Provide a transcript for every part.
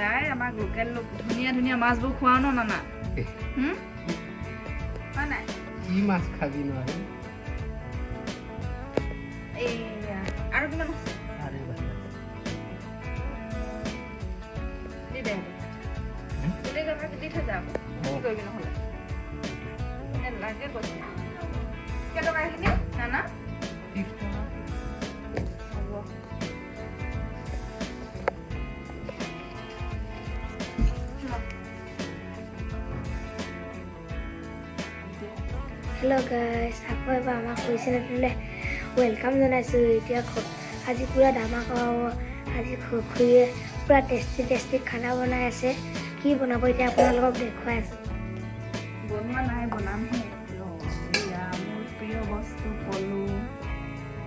সদায় আমাক লোকেল ধুনীয়া ধুনীয়া মাছবোৰ খোৱাও ন নানা হয় নাই কি মাছ খাবি নোৱাৰি এইয়া আৰু কিমান আছে আৰে ভাল দি দে গোটেই কথা দি থৈ যাম কি কৰিবি নহ'লে লাগে কৈছে কেইটকা এইখিনি নানা 30 টকা হ'ব হেল্ল' গাইজ আকৌ এবাৰ আমাৰ খুৰী চেনেলটোলৈ ৱেলকাম জনাইছোঁ এতিয়া আজি পূৰা ধামাকা হ'ব আজি খুৰীয়ে পূৰা টেষ্টি খানা বনাই আছে কি বনাব এতিয়া আপোনালোকক দেখুৱাই আছোঁ বনোৱা নাই বনামহে মোৰ প্ৰিয় বস্তু পলু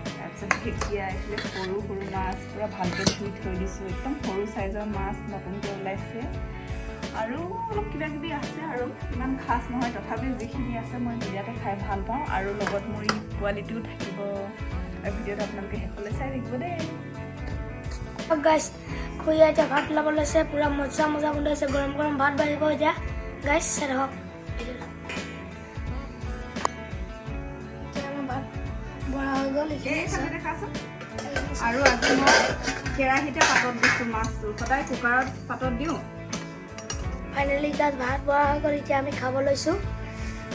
তাৰপিছত ঢেকীয়া এইফালে সৰু সৰু মাছ পূৰা ভালকৈ ধুই থৈ দিছোঁ একদম সৰু চাইজৰ মাছ নতুনকৈ ওলাইছে আৰু অলপ কিবা কিবি আছে আৰু ইমান খাচ নহয় তথাপিও যিখিনি আছে মই বিৰাটে খাই ভাল পাওঁ আৰু লগত মোৰ ই পোৱালিটোও থাকিব আৰু ভিডিঅ'টো আপোনালোকে শেষলৈ চাই থাকিব দেই গাইজ খুৰীয়ে এতিয়া ভাত ওলাব লৈছে পূৰা মজা গোন্ধাইছে গৰম গৰম ভাত বাঢ়িব এতিয়া গাইজ চাই থাকক এতিয়া আমাৰ ভাত বৰা হৈ গ'ল এইফালে দেখাচোন আৰু আজি মই কেৰাহীতে পাতত দিছোঁ মাছটো সদায় কুকাৰত পাতত দিওঁ ফাইনেলি গাছ ভাত বৰা হৈ গ'ল এতিয়া আমি খাব লৈছোঁ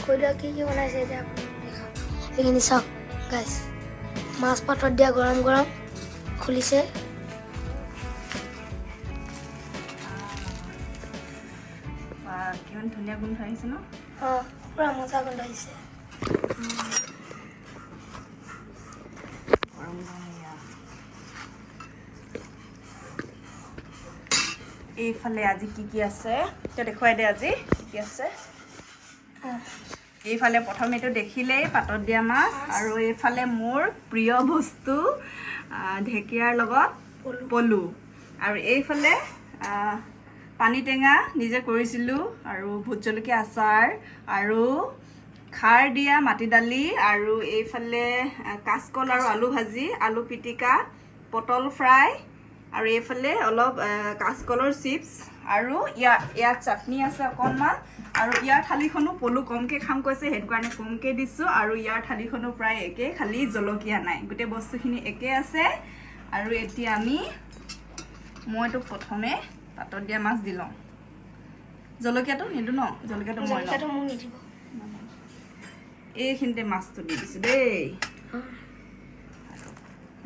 খুৰীদেউৱে কি বনাইছে এতিয়া দেখাম এইখিনি চাওক গাইজ মাছ পাতত দিয়া গৰম গৰম খুলিছে কিমান ধুনীয়া গোন্ধ আহিছে ন অঁ পূৰা মজা গোন্ধ আহিছে এইফালে আজি কি আছে এতিয়া দেখুৱাই দে আজি কি আছে এইফালে প্ৰথম এইটো দেখিলেই পাতত দিয়া মাছ আৰু এইফালে মোৰ প্ৰিয় বস্তু ঢেকীয়াৰ লগত পলু আৰু এইফালে পানী টেঙা নিজে কৰিছিলোঁ আৰু ভোট জলকীয়া আচাৰ আৰু খাৰ দিয়া মাটি দালি আৰু এইফালে কাচকল আৰু আলু ভাজি আলু পিটিকা পটল ফ্ৰাই আৰু এইফালে অলপ কাচকলৰ চিপছ আৰু ইয়াত চাটনি আছে অকণমান আৰু ইয়াৰ থালিখনো পলু কমকৈ খাম কৈছে সেইটো কাৰণে কমকৈ দিছোঁ আৰু ইয়াৰ থালিখনো প্ৰায় একেই খালি জলকীয়া নাই গোটেই বস্তুখিনি একেই আছে আৰু এতিয়া মইতো প্ৰথমে পাতত দিয়া মাছ দি লওঁ জলকীয়াটো নিদিওঁ ন জলকীয়াটো মই মোক নিদিব এইখিনিতে মাছটো দি দিছোঁ দেই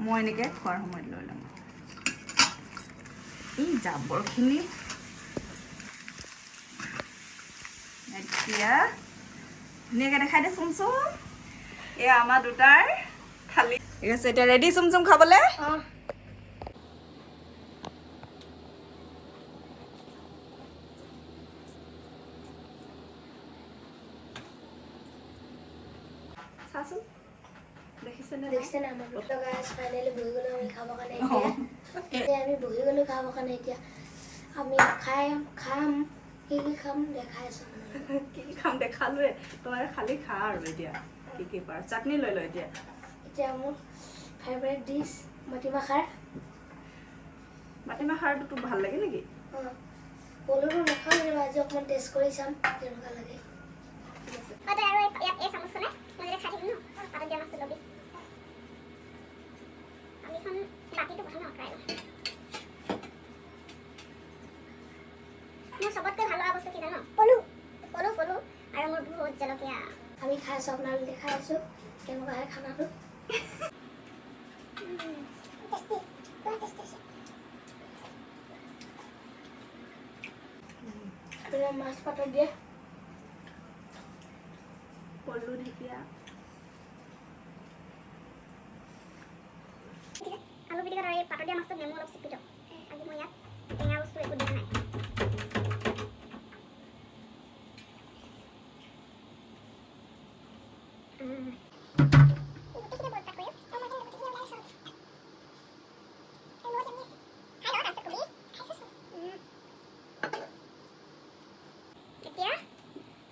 মই এনেকৈ খোৱাৰ সময়ত লৈ ল'ম এই জাবৰখিনি এতিয়া ধুনীয়াকৈ দেখাই দে চুম এয়া আমাৰ দুটাৰ থালি ঠিক আছে এতিয়া ৰেডি চুম খাবলৈ অঁ চাচোন দেখিছেনে দেখিছেনে আমাৰ দুটা গাছ ফাইনেলি বহি গ'লো আমি খাবৰ কাৰণে এতিয়া আমি বহি গ'লো খাবৰ কাৰণে এতিয়া আমি খাম কি খাম দেখাই আছোঁ কি খাম দেখালোৱে তই খালি খা আৰু এতিয়া কি পাৰ চাটনি লৈ ল এতিয়া মোৰ ফেভৰেট ডিছ মাটিমাহ খাৰ মাটিমাহ খাৰটো তোক ভাল লাগে নেকি অঁ পলুটো নাখাওঁ যেনিবা আজি অকণমান টেষ্ট কৰি চাম কেনেকুৱা লাগে মোৰ চবতকৈ ভাল লগা বস্তু কি জানো পলু পলু পলু আৰু মোৰ বহুত জলকীয়া আমি খাই আছোঁ আপোনালোকে দেখাই আছোঁ কেনেকুৱা হয় খানাটো মাছ পাতত দিয়ে পলু ঢেকীয়া আলু পিটিকাত আৰু এই পাতত দিয়া মাছটো নেমু অলপ চিপি দিওঁ আজি মই ইয়াত টেঙা বস্তু একো দিয়া নাই এতিয়া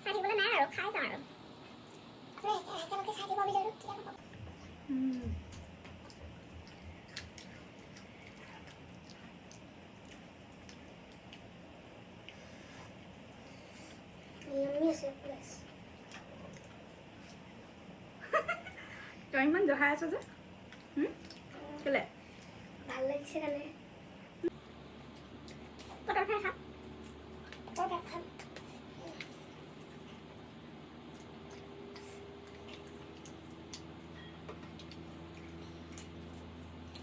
চাই থাকিবলৈ নাই আৰু খাই যাওঁ আৰু একেলগে চাই দিব বিচাৰোঁ তই ইমান জহাই আছ যে কেলে ভাল লাগিছে কাৰণে পটল ফ্ৰাই খাম পটল ফ্ৰাই খাম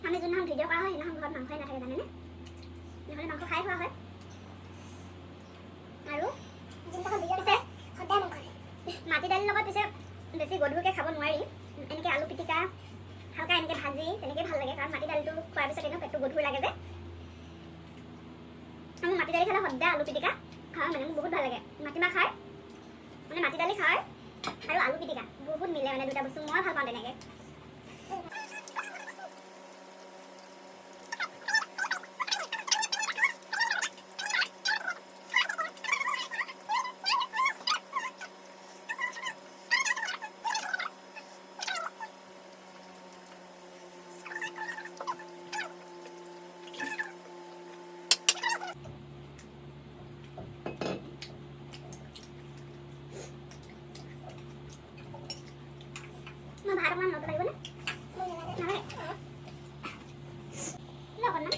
আমি যোনদিনাখন ভিডিঅ' কৰা হয় সেইদিনাখন ঘৰত মাংসই নাথাকে জানেনে নহ'লে মাংস খাই খোৱা হয় আৰু পিছে সদায় মাংস মাটি দালিৰ লগত পিছে বেছি গধুৰকৈ খাব নোৱাৰি এনেকৈ আলু পিটিকা হালকা এনেকৈ ভাজি তেনেকৈ ভাল লাগে কাৰণ মাটি দালিটো খোৱাৰ পিছত এনেও পেটটো গধুৰ লাগে যে আমি মাটি দালি খালে সদায় আলু পিটিকা খাওঁ মানে মোৰ বহুত ভাল লাগে মাটিমাহ খাই মানে মাটি দালি খাই আৰু আলু পিটিকা বহুত মিলে মানে দুটা বস্তু মই ভাল পাওঁ তেনেকৈ মই ভাত অকণমান ল'ব লাগিবনে নালাগে অকণমান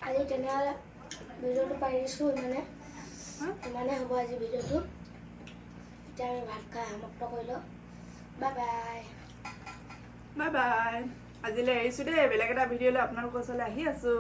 আজি তেনেহ'লে ভিডিঅ'টো পাৰিছোঁ ইমানে হ'ব আজি ভিডিঅ'টো এতিয়া আমি ভাত খাই সমাপ্ত কৰিলোঁ বাই বাই বাই বাই আজিলৈ এৰিছোঁ দেই বেলেগ এটা ভিডিঅ'লৈ আপোনালোকৰ ওচৰলৈ আহি আছোঁ